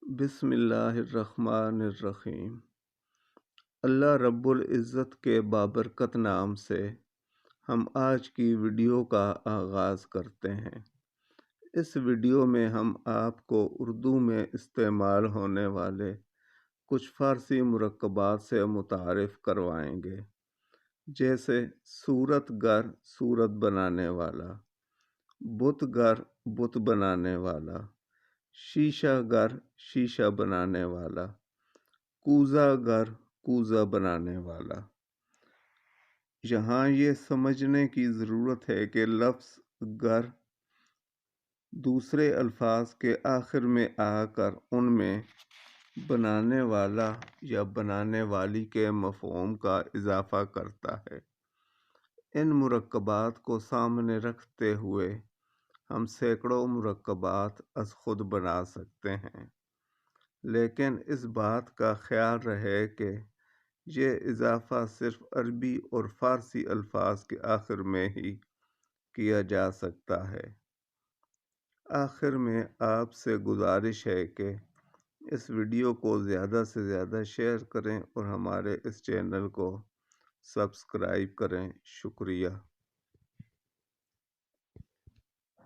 بسم اللہ الرحمن الرحیم۔ اللہ رب العزت کے بابرکت نام سے ہم آج کی ویڈیو کا آغاز کرتے ہیں۔ اس ویڈیو میں ہم آپ کو اردو میں استعمال ہونے والے کچھ فارسی مرکبات سے متعارف کروائیں گے، جیسے صورت گر صورت بنانے والا، بت گر بت بنانے والا، شیشہ گر شیشہ بنانے والا، کوزہ گر کوزہ بنانے والا۔ یہاں یہ سمجھنے کی ضرورت ہے کہ لفظ گر دوسرے الفاظ کے آخر میں آ کر ان میں بنانے والا یا بنانے والی کے مفہوم کا اضافہ کرتا ہے۔ ان مرکبات کو سامنے رکھتے ہوئے ہم سینکڑوں مرکبات از خود بنا سکتے ہیں، لیکن اس بات کا خیال رہے کہ یہ اضافہ صرف عربی اور فارسی الفاظ کے آخر میں ہی کیا جا سکتا ہے۔ آخر میں آپ سے گزارش ہے کہ اس ویڈیو کو زیادہ سے زیادہ شیئر کریں اور ہمارے اس چینل کو سبسکرائب کریں۔ شکریہ۔